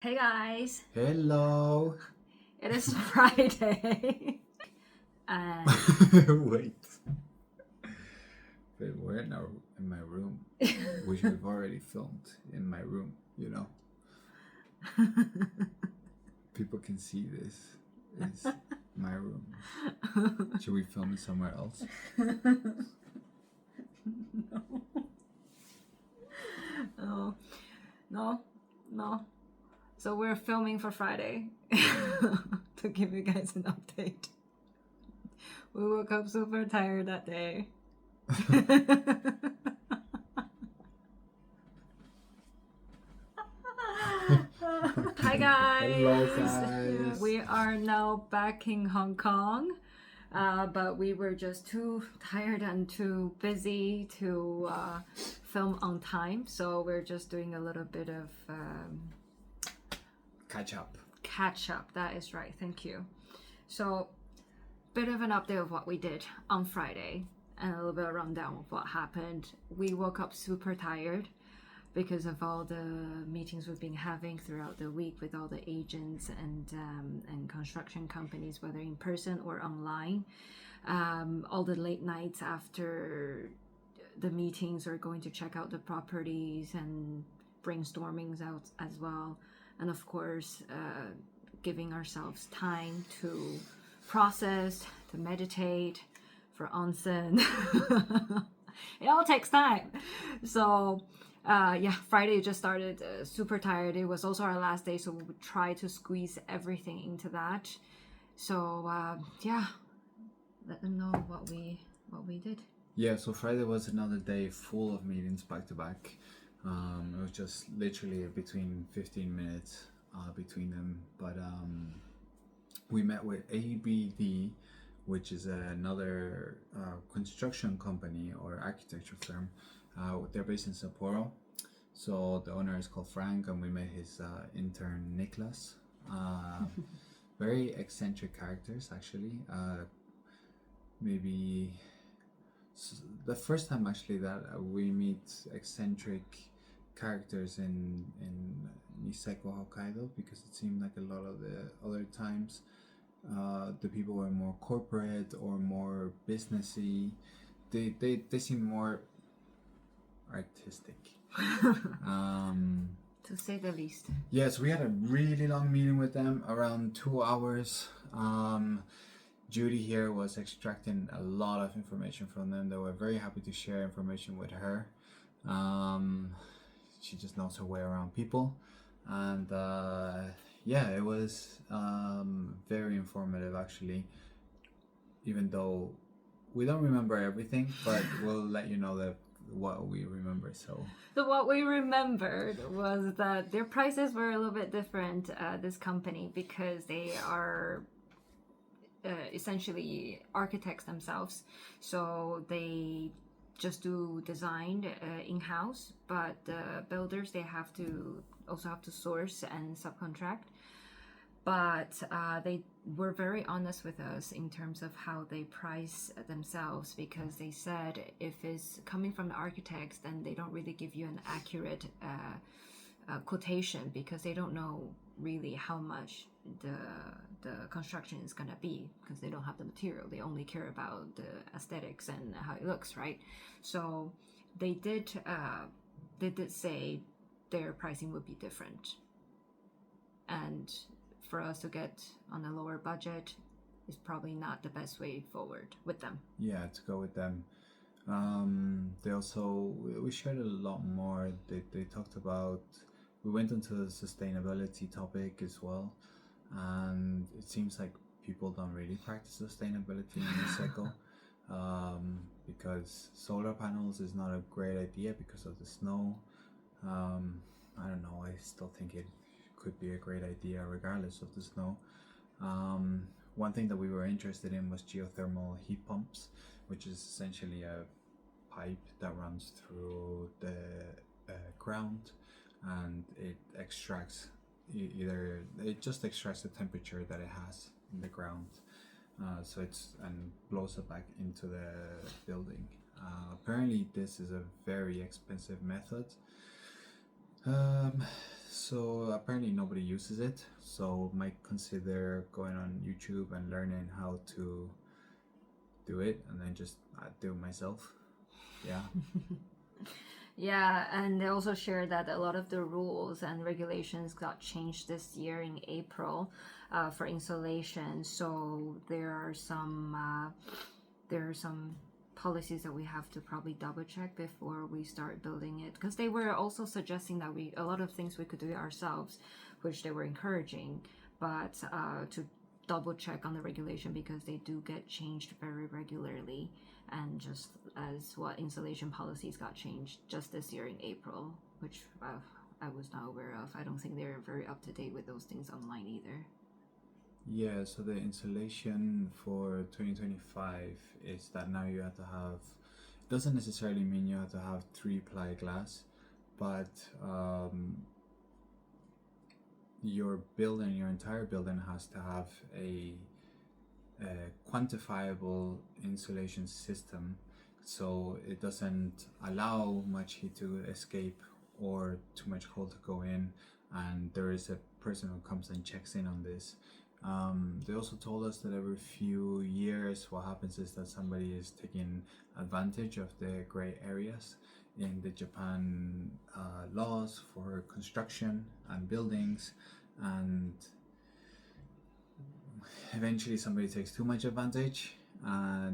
Hey guys, Hello. it is Friday. And Wait. But we're in my room, which we've already filmed in my room. People can see this. Is my room. Should we film it somewhere else? no, no, no. So we're filming for Friday to give you guys an update. We woke up super tired that day. Hi Hello, guys. guys. We are now back in Hong Kong. But we were just too tired and too busy to film on time, so we're just doing a little bit of Catch up. catch up. That is right, thank you. So, bit of an update of what we did on Friday and a little bit of rundown of what happened. We woke up super tired because of all the meetings we've been having throughout the week with all the agents and construction companies, whether in person or online. All the late nights after the meetings are going to check out the properties and brainstormings out as well. And of course, giving ourselves time to process, to meditate, for onsen. It all takes time. So Friday just started super tired. It was also our last day, so we would try to squeeze everything into that. So let them know what we did. Yeah, so Friday was another day full of meetings back to back. It was just literally between 15 minutes between them. But we met with ABD, which is another construction company or architecture firm. They're based in Sapporo. So the owner is called Frank, and we met his intern Nicholas. Very eccentric characters, actually. Maybe the first time actually that we meet eccentric characters in Niseko, Hokkaido, because it seemed like a lot of the other times the people were more corporate or more businessy. They seem more artistic. To say the least. Yes, we had a really long meeting with them, around 2 hours. Judy here was extracting a lot of information from them. They were very happy to share information with her. She just knows her way around people, and it was very informative actually. Even though we don't remember everything, but we'll let you know that what we remember. So what we remembered was that their prices were a little bit different. This company, because they are essentially architects themselves, so they just do design in-house, but builders, they also have to source and subcontract. But they were very honest with us in terms of how they price themselves, because they said if it's coming from the architects, then they don't really give you an accurate quotation, because they don't know really how much the construction is going to be, because they don't have the material. They only care about the aesthetics and how it looks, right? So they did say their pricing would be different, and for us to get on a lower budget is probably not the best way forward with them. yeah, to go with them. They also, we shared a lot more. They talked about, we went into the sustainability topic as well, and it seems like people don't really practice sustainability in Niseko, because solar panels is not a great idea because of the snow. I don't know, I still think it could be a great idea regardless of the snow. One thing that we were interested in was geothermal heat pumps, which is essentially a pipe that runs through the ground, and it extracts it just extracts the temperature that it has in the ground, so it's and blows it back into the building. Apparently this is a very expensive method. Um, so apparently nobody uses it, so might consider going on YouTube and learning how to do it, and then just do it myself. Yeah. Yeah, and they also shared that a lot of the rules and regulations got changed this year in April for insulation. So there are some policies that we have to probably double check before we start building it, because they were also suggesting that a lot of things we could do ourselves, which they were encouraging, but to double check on the regulation because they do get changed very regularly, and just as what installation policies got changed just this year in April, which I was not aware of. I don't think they're very up to date with those things online either. Yeah, so the insulation for 2025 is that now you have to have, doesn't necessarily mean you have to have 3-ply glass, but your building, your entire building has to have a quantifiable insulation system, so it doesn't allow much heat to escape or too much cold to go in, and there is a person who comes and checks in on this. They also told us that every few years what happens is that somebody is taking advantage of the gray areas in the Japan laws for construction and buildings, and eventually somebody takes too much advantage.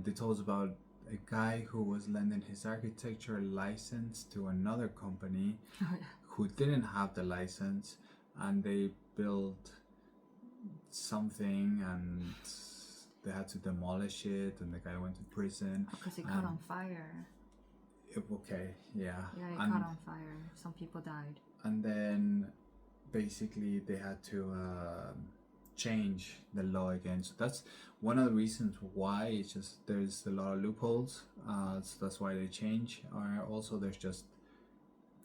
They told us about a guy who was lending his architecture license to another company who didn't have the license, and they built something and they had to demolish it, and the guy went to prison Because it caught on fire. Okay, yeah. Yeah, it and, caught on fire. Some people died. And then basically they had to change the law again. So that's one of the reasons why. It's just there's a lot of loopholes. So that's why they change. Or also there's just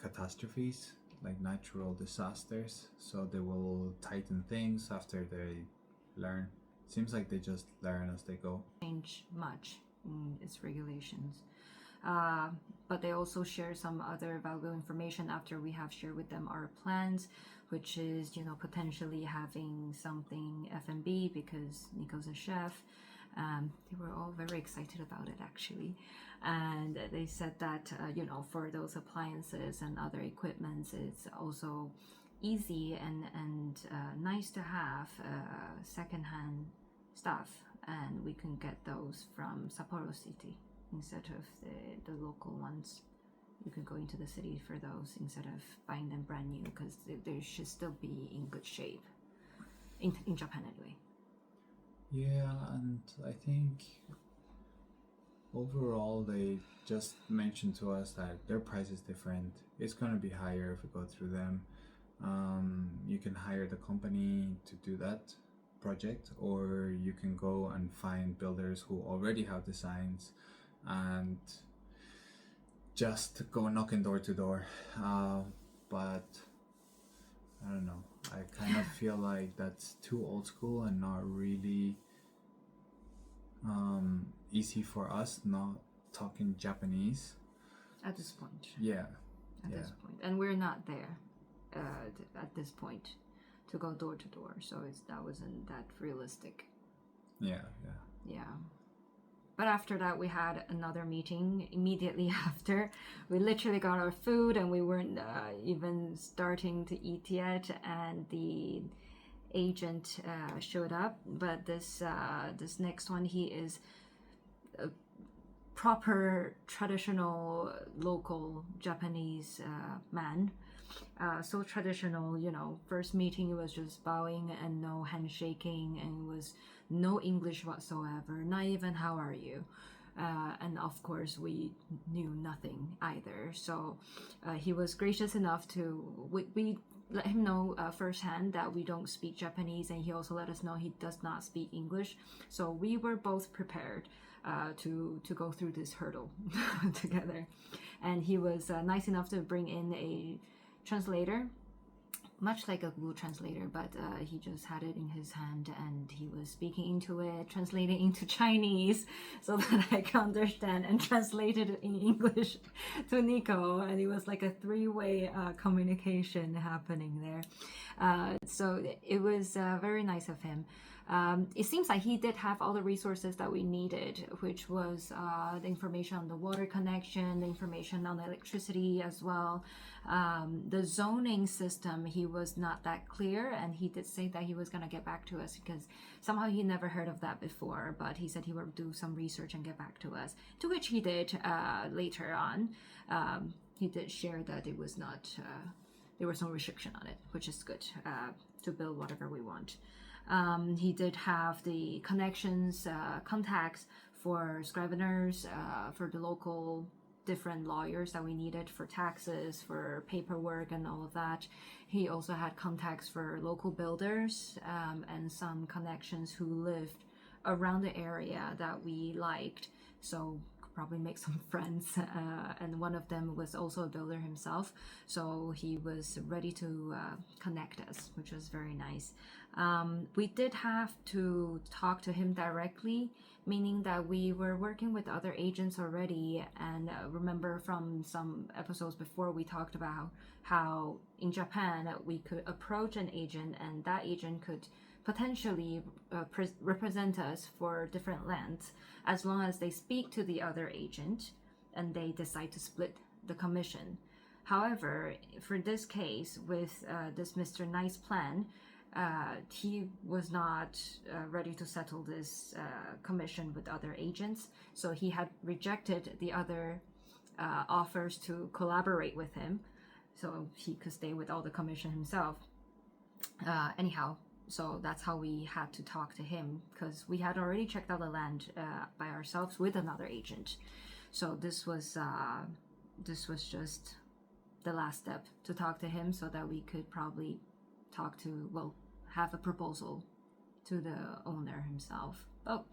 catastrophes, like natural disasters. So they will tighten things after they learn. Seems like they just learn as they go. Change much in its regulations. But they also share some other valuable information after we have shared with them our plans, which is, potentially having something F&B because Nico's a chef. They were all very excited about it, actually. And they said that, for those appliances and other equipments, it's also easy and nice to have secondhand stuff, and we can get those from Sapporo City instead of the local ones. You can go into the city for those instead of buying them brand new, because they should still be in good shape in Japan anyway. Yeah, and I think overall they just mentioned to us that their price is different. It's going to be higher if we go through them. You can hire the company to do that project, or you can go and find builders who already have designs and just go knocking door to door. But I don't know, I kind of feel like that's too old school and not really easy for us, not talking Japanese At this point. Yeah. This point, and we're not there at this point to go door to door, so that wasn't that realistic. Yeah. But after that, we had another meeting immediately after. We literally got our food and we weren't even starting to eat yet, and the agent showed up. But this next one, he is a proper traditional local Japanese man. So traditional, first meeting it was just bowing and no handshaking, and it was no English whatsoever, not even how are you. And of course we knew nothing either, so he was gracious enough to we let him know firsthand that we don't speak Japanese, and he also let us know he does not speak English, so we were both prepared to go through this hurdle together. And he was nice enough to bring in a translator, much like a Google Translator, but he just had it in his hand and he was speaking into it, translating into Chinese so that I could understand, and translated it in English to Nico. And it was like a three-way communication happening there. So it was very nice of him. It seems like he did have all the resources that we needed, which was the information on the water connection, the information on the electricity as well. The zoning system, he was not that clear, and he did say that he was going to get back to us because somehow he never heard of that before, but he said he would do some research and get back to us, to which he did later on. He did share that it was not, there was no restriction on it, which is good to build whatever we want. He did have the connections, contacts for scriveners, for the local different lawyers that we needed for taxes, for paperwork and all of that. He also had contacts for local builders and some connections who lived around the area that we liked. So probably make some friends, and one of them was also a builder himself, so he was ready to connect us, which was very nice. We did have to talk to him directly, meaning that we were working with other agents already, and remember from some episodes before we talked about how in Japan we could approach an agent and that agent could potentially represent us for different lands as long as they speak to the other agent and they decide to split the commission. However, for this case with this Mr. Nice plan, he was not ready to settle this commission with other agents, so he had rejected the other offers to collaborate with him so he could stay with all the commission himself. Anyhow, so that's how we had to talk to him, because we had already checked out the land by ourselves with another agent. So this was just the last step, to talk to him so that we could probably have a proposal to the owner himself. Oh,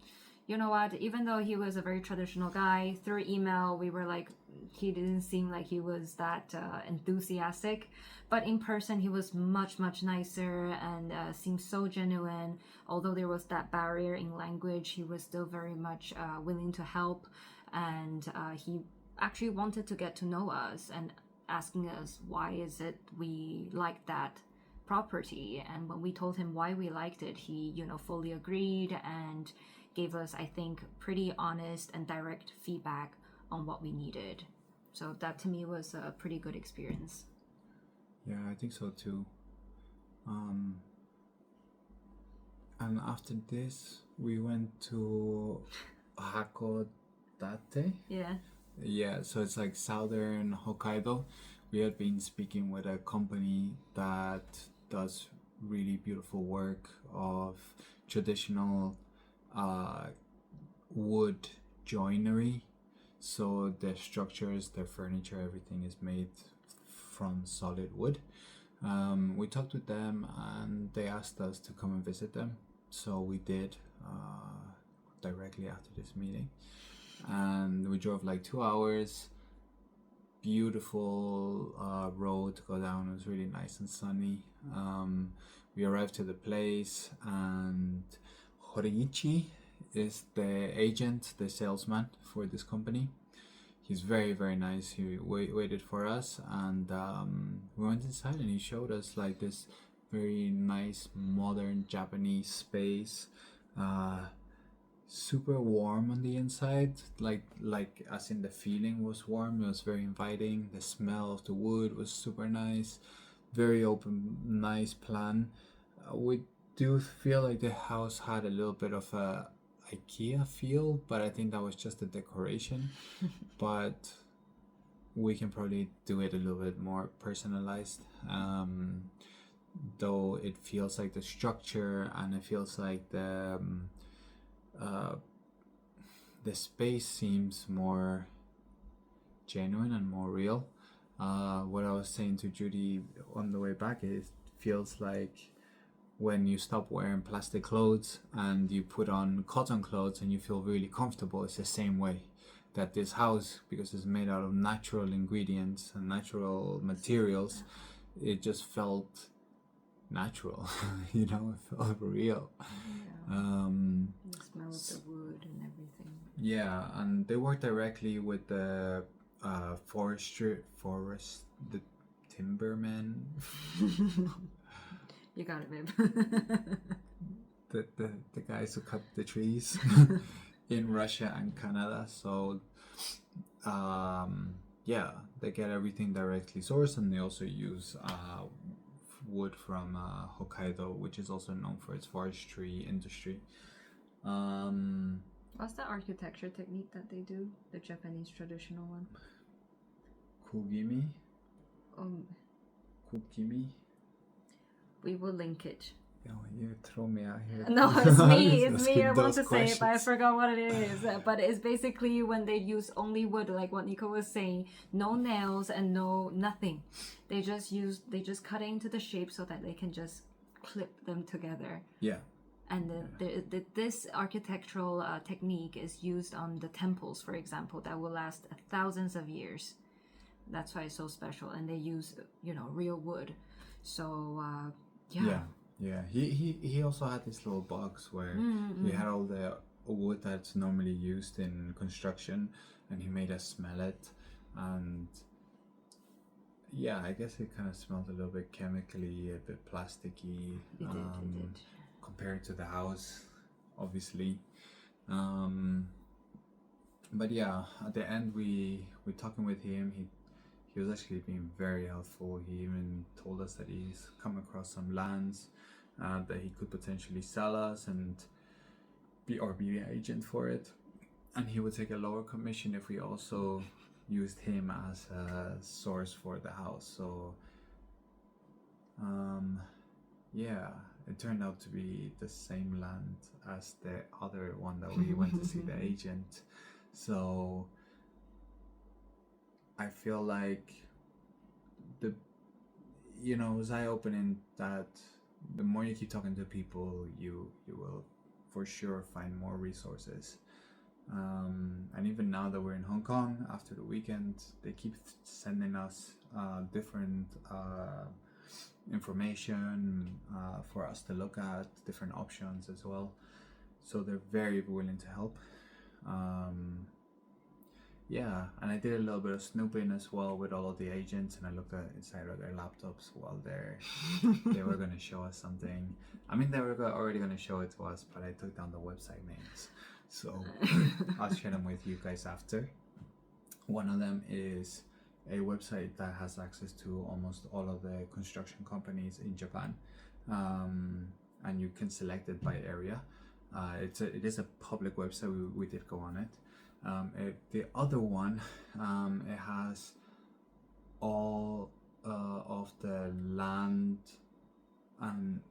you know what? Even though he was a very traditional guy, through email we were like, he didn't seem like he was that enthusiastic, but in person he was much nicer and seemed so genuine. Although there was that barrier in language, he was still very much willing to help, and he actually wanted to get to know us and asking us why is it we like that property. And when we told him why we liked it, he fully agreed and gave us, I think, pretty honest and direct feedback on what we needed. So that to me was a pretty good experience. Yeah, I think so too. And after this we went to Hakodate. Yeah, so it's like southern Hokkaido. We had been speaking with a company that does really beautiful work of traditional wood joinery. So their structures, their furniture, everything is made from solid wood. We talked with them and they asked us to come and visit them. So we did directly after this meeting. And we drove like 2 hours. Beautiful road to go down. It was really nice and sunny. We arrived to the place and Horiichi is the agent, the salesman for this company. He's very nice. He waited for us, and we went inside and he showed us like this very nice modern Japanese space, super warm on the inside, like as in the feeling was warm. It was very inviting. The smell of the wood was super nice, very open, nice plan. We do feel like the house had a little bit of a IKEA feel, but I think that was just the decoration. But we can probably do it a little bit more personalized, though it feels like the structure and it feels like the space seems more genuine and more real. What I was saying to Judy on the way back, it feels like when you stop wearing plastic clothes and you put on cotton clothes and you feel really comfortable. It's the same way that this house, because it's made out of natural ingredients and natural materials, it just felt natural. You know, it felt real. Yeah. The smell of the wood and everything. Yeah, and they work directly with the the timbermen, You got it, babe. the guys who cut the trees in Russia and Canada. So yeah, they get everything directly sourced, and they also use wood from Hokkaido, which is also known for its forestry industry. What's the architecture technique that they do? The Japanese traditional one? Kugimi? Um, Kukimi? we will link it. Oh, you throw me out here. No, it's me. It's me. I Asking want those to say it, but I questions. forgot what it is. But it's basically when they use only wood, like what Nico was saying, no nails and no nothing. They just cut it into the shape so that they can just clip them together. Yeah. And this architectural technique is used on the temples, for example, that will last thousands of years. That's why it's so special. And they use, real wood. So, yeah. Yeah. He also had this little box where he had all the wood that's normally used in construction, and he made us smell it. And yeah, I guess it kind of smelled a little bit chemically, a bit plasticky. It did. Compared to the house, obviously. But yeah, at the end we talking with him. He was actually being very helpful. He even told us that he's come across some lands that he could potentially sell us and be the agent for it, and he would take a lower commission if we also used him as a source for the house. So yeah, it turned out to be the same land as the other one that we went to see the agent. So I feel like it was eye-opening that the more you keep talking to people, you will for sure find more resources. And even now that we're in Hong Kong, after the weekend, they keep sending us different information for us to look at, different options as well. So they're very willing to help. Yeah, and I did a little bit of snooping as well with all of the agents, and I looked inside of their laptops while they were going to show us something. I mean, they were already going to show it to us, but I took down the website names. So I'll share them with you guys after. One of them is a website that has access to almost all of the construction companies in Japan, and you can select it by area. It is a public website. We did go on it. The other one, it has all of the land and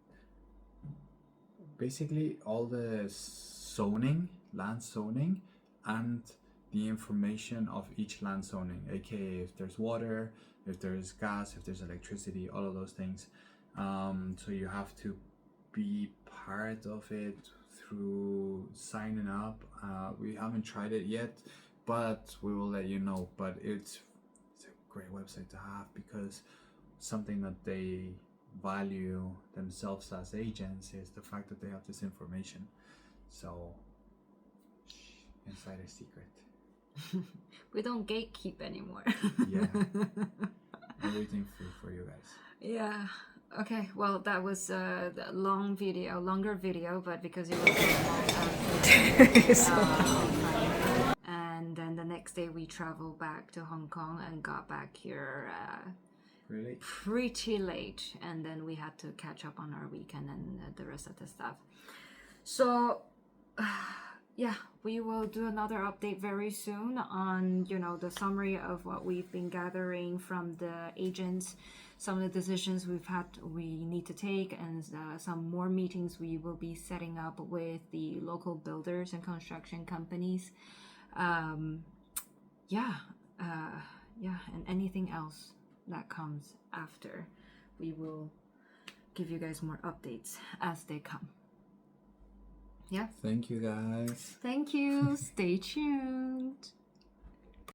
basically all the land zoning, and the information of each land zoning, aka if there's water, if there's gas, if there's electricity, all of those things. So you have to be part of it through signing up. We haven't tried it yet, but we will let you know. But it's a great website to have, because something that they value themselves as agents is the fact that they have this information. So insider secret. We don't gatekeep anymore. Yeah. Everything free for you guys. Yeah. Okay, well, that was a longer video, but because it was a long and then the next day we traveled back to Hong Kong and got back here pretty late, and then we had to catch up on our weekend and the rest of the stuff. So yeah, we will do another update very soon on the summary of what we've been gathering from the agents, some of the decisions we need to take, and some more meetings we will be setting up with the local builders and construction companies. And anything else that comes after, we will give you guys more updates as they come. Yeah. Thank you guys. Thank you. Stay tuned.